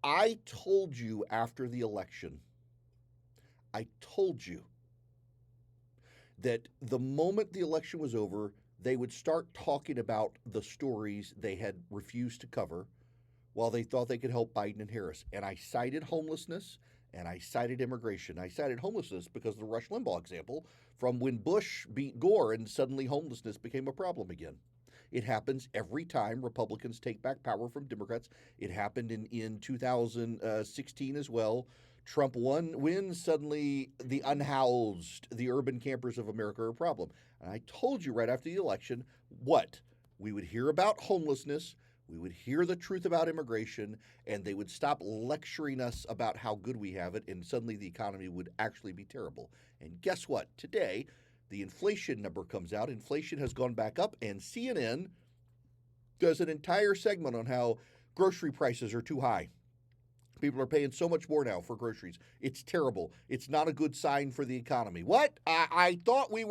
I told you after the election, I told you that the moment the election was over, they would start talking about the stories they had refused to cover while they thought they could help Biden and Harris. And I cited homelessness and I cited immigration. I cited homelessness because of the Rush Limbaugh example from when Bush beat Gore and suddenly homelessness became a problem again. It happens every time Republicans take back power from Democrats. It happened in 2016 as well. Trump wins, suddenly the unhoused, the urban campers of America are a problem. And I told you right after the election what? We would hear about homelessness, we would hear the truth about immigration, and they would stop lecturing us about how good we have it, and suddenly the economy would actually be terrible. And guess what? Today, the inflation number comes out. Inflation has gone back up, and CNN does an entire segment on how grocery prices are too high. People are paying so much more now for groceries. It's terrible. It's not a good sign for the economy. What? I thought we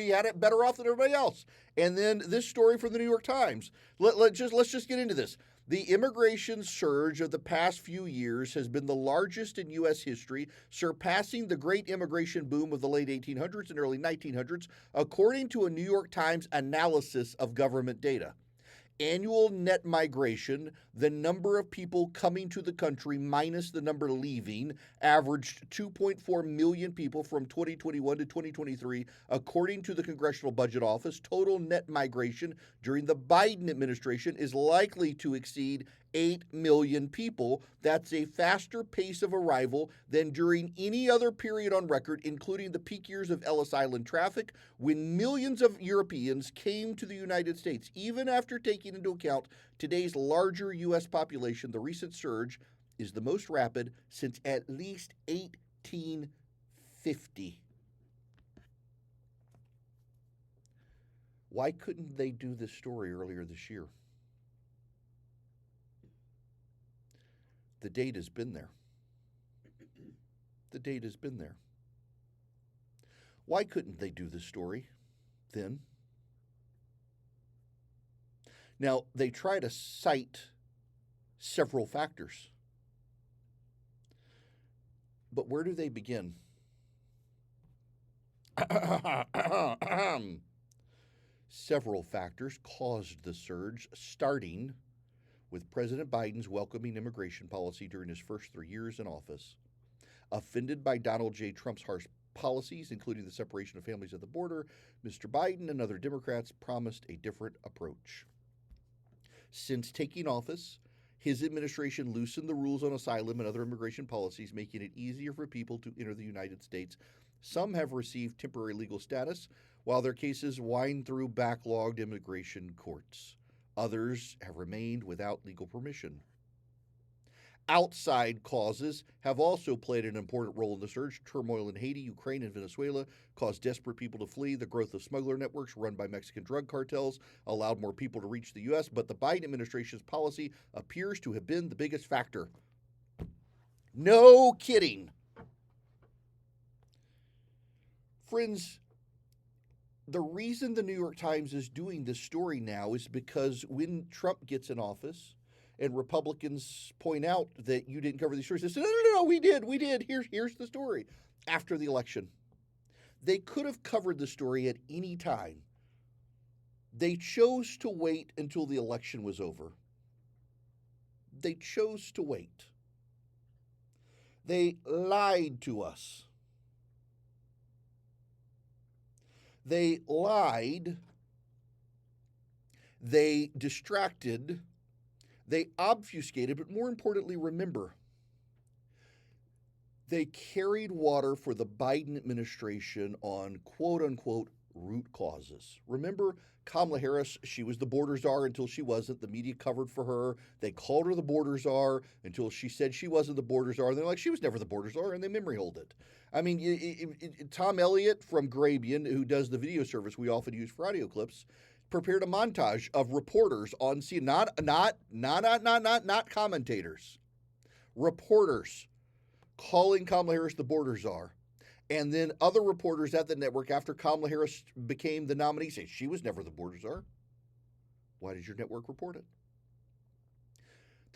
had it better off than everybody else. And then this story from the New York Times. Let's just get into this. The immigration surge of the past few years has been the largest in U.S. history, surpassing the great immigration boom of the late 1800s and early 1900s, according to a New York Times analysis of government data. Annual net migration, the number of people coming to the country minus the number leaving, averaged 2.4 million people from 2021 to 2023, according to the Congressional Budget Office. Total net migration during the Biden administration is likely to exceed 8 million people. That's a faster pace of arrival than during any other period on record, including the peak years of Ellis Island traffic, when millions of Europeans came to the United States. Even after taking into account today's larger U.S. population, the recent surge is the most rapid since at least 1850. Why couldn't they do this story earlier this year? The data's been there. The data's been there. Why couldn't they do this story then? Now, they try to cite several factors. But where do they begin? Several factors caused the surge, starting with President Biden's welcoming immigration policy during his first 3 years in office. Offended by Donald J. Trump's harsh policies, including the separation of families at the border, Mr. Biden and other Democrats promised a different approach. Since taking office, his administration loosened the rules on asylum and other immigration policies, making it easier for people to enter the United States. Some have received temporary legal status, while their cases wind through backlogged immigration courts. Others have remained without legal permission. Outside causes have also played an important role in the surge. Turmoil in Haiti, Ukraine, and Venezuela caused desperate people to flee. The growth of smuggler networks run by Mexican drug cartels allowed more people to reach the U.S., but the Biden administration's policy appears to have been the biggest factor. No kidding. Friends, the reason the New York Times is doing this story now is because when Trump gets in office and Republicans point out that you didn't cover these stories, they say, no, we did. Here's the story. After the election, they could have covered the story at any time. They chose to wait until the election was over. They chose to wait. They lied to us. They lied, they distracted, they obfuscated, but more importantly, remember, they carried water for the Biden administration on quote-unquote root causes. Remember Kamala Harris, she was the border czar until she wasn't. The media covered for her. They called her the border czar until she said she wasn't the border czar. They're like, she was never the border czar, and they memory hold it. I mean, Tom Elliott from Grabian, who does the video service we often use for audio clips, prepared a montage of reporters on scene, not commentators, reporters calling Kamala Harris the border czar. And then other reporters at the network, after Kamala Harris became the nominee, say she was never the border czar. Why did your network report it?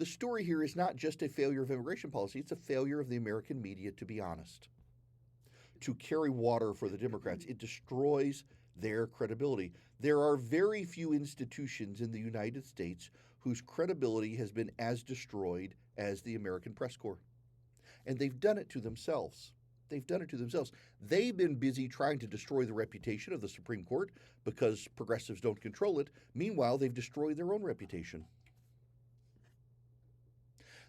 The story here is not just a failure of immigration policy, it's a failure of the American media to be honest, to carry water for the Democrats. It destroys their credibility. There are very few institutions in the United States whose credibility has been as destroyed as the American press corps. And they've done it to themselves. They've done it to themselves. They've been busy trying to destroy the reputation of the Supreme Court because progressives don't control it. Meanwhile, they've destroyed their own reputation.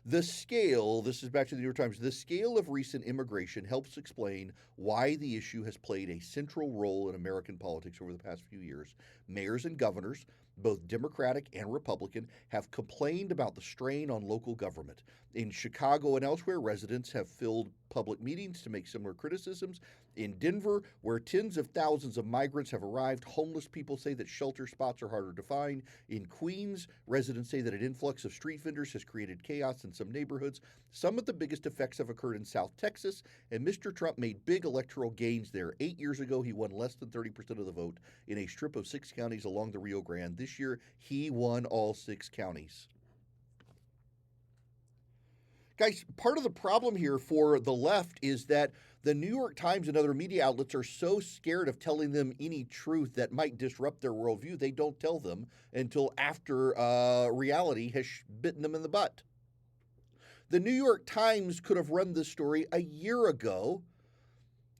The scale, this is back to the New York Times, the scale of recent immigration helps explain why the issue has played a central role in American politics over the past few years. Mayors and governors, both Democratic and Republican, have complained about the strain on local government. In Chicago and elsewhere, residents have filled public meetings to make similar criticisms. In Denver, where tens of thousands of migrants have arrived, homeless people say that shelter spots are harder to find. In Queens, residents say that an influx of street vendors has created chaos in some neighborhoods. Some of the biggest effects have occurred in South Texas, and Mr. Trump made big electoral gains there. 8 years ago, he won less than 30% of the vote in a strip of 6 counties along the Rio Grande. This year, he won all 6 counties. Guys, part of the problem here for the left is that the New York Times and other media outlets are so scared of telling them any truth that might disrupt their worldview, they don't tell them until after reality has bitten them in the butt. The New York Times could have run this story a year ago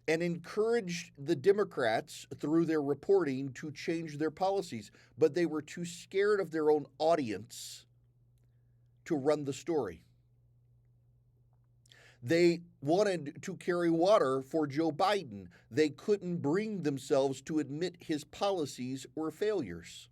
and encouraged the Democrats through their reporting to change their policies, but they were too scared of their own audience to run the story. They wanted to carry water for Joe Biden. They couldn't bring themselves to admit his policies were failures.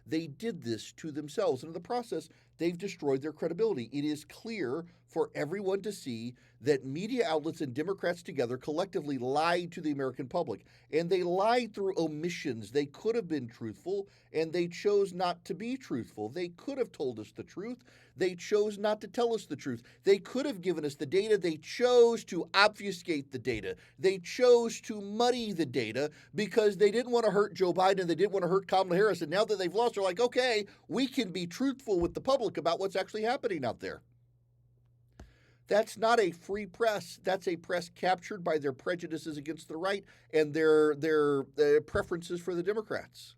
They did this to themselves, and in the process, they've destroyed their credibility. It is clear for everyone to see that media outlets and Democrats together collectively lied to the American public, and they lied through omissions. They could have been truthful, and they chose not to be truthful. They could have told us the truth. They chose not to tell us the truth. They could have given us the data. They chose to obfuscate the data. They chose to muddy the data because they didn't want to hurt Joe Biden. They didn't want to hurt Kamala Harris. And now that they've lost, they're like, okay, we can be truthful with the public about what's actually happening out there. That's not a free press. That's a press captured by their prejudices against the right and their preferences for the Democrats.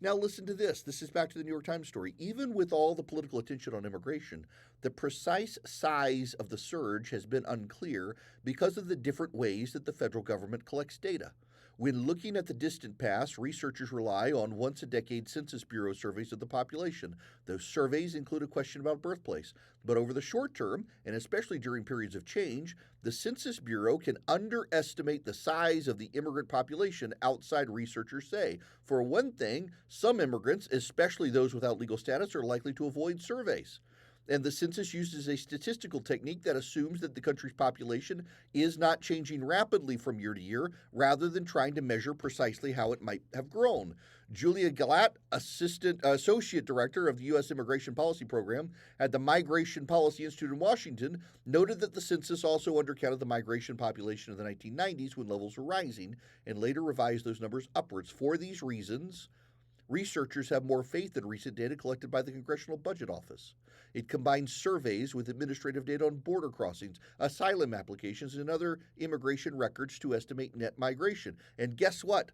Now listen to this. This is back to the New York Times story. Even with all the political attention on immigration, the precise size of the surge has been unclear because of the different ways that the federal government collects data. When looking at the distant past, researchers rely on once-a-decade Census Bureau surveys of the population. Those surveys include a question about birthplace. But over the short term, and especially during periods of change, the Census Bureau can underestimate the size of the immigrant population, outside researchers say. For one thing, some immigrants, especially those without legal status, are likely to avoid surveys. And the census uses a statistical technique that assumes that the country's population is not changing rapidly from year to year, rather than trying to measure precisely how it might have grown. Julia Galat, Associate Director of the U.S. Immigration Policy Program at the Migration Policy Institute in Washington, noted that the census also undercounted the migration population in the 1990s when levels were rising, and later revised those numbers upwards. For these reasons, researchers have more faith in recent data collected by the Congressional Budget Office. It combines surveys with administrative data on border crossings, asylum applications, and other immigration records to estimate net migration. And guess what?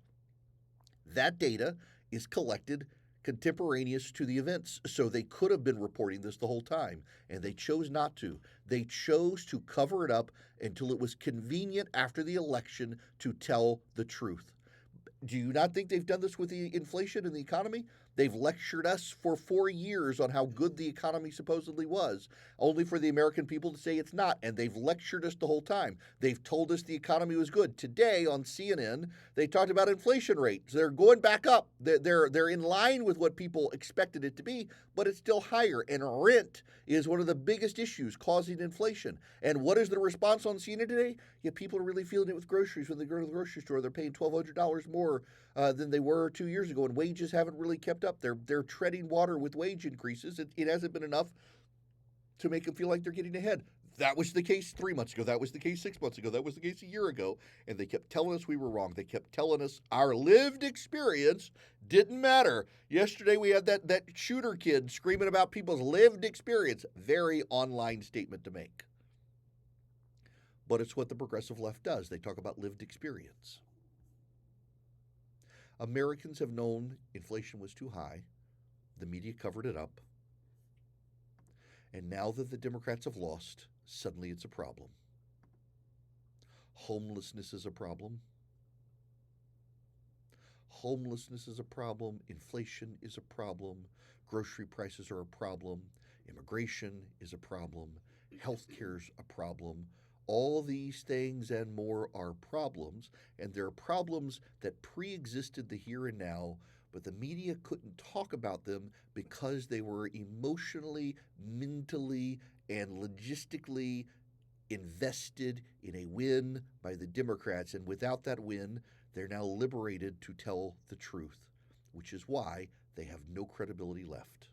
That data is collected contemporaneous to the events, so they could have been reporting this the whole time, and they chose not to. They chose to cover it up until it was convenient after the election to tell the truth. Do you not think they've done this with the inflation and the economy? They've lectured us for 4 years on how good the economy supposedly was, only for the American people to say it's not, and they've lectured us the whole time. They've told us the economy was good. Today on CNN, they talked about inflation rates. They're going back up. They're in line with what people expected it to be, but it's still higher, and rent is one of the biggest issues causing inflation. And what is the response on CNN today? Yeah, people are really feeling it with groceries. When they go to the grocery store, they're paying $1,200 more than they were 2 years ago, and wages haven't really kept up. They're treading water with wage increases. It hasn't been enough to make them feel like they're getting ahead. That was the case 3 months ago. That was the case 6 months ago. That was the case a year ago. And they kept telling us we were wrong. They kept telling us our lived experience didn't matter. Yesterday we had that shooter kid screaming about people's lived experience. Very online statement to make. But it's what the progressive left does. They talk about lived experience. Americans have known inflation was too high. The media covered it up. And now that the Democrats have lost, suddenly it's a problem. Homelessness is a problem. Homelessness is a problem. Inflation is a problem. Grocery prices are a problem. Immigration is a problem. Healthcare's a problem. All these things and more are problems, and they're problems that pre-existed the here and now, but the media couldn't talk about them because they were emotionally, mentally, and logistically invested in a win by the Democrats. And without that win, they're now liberated to tell the truth, which is why they have no credibility left.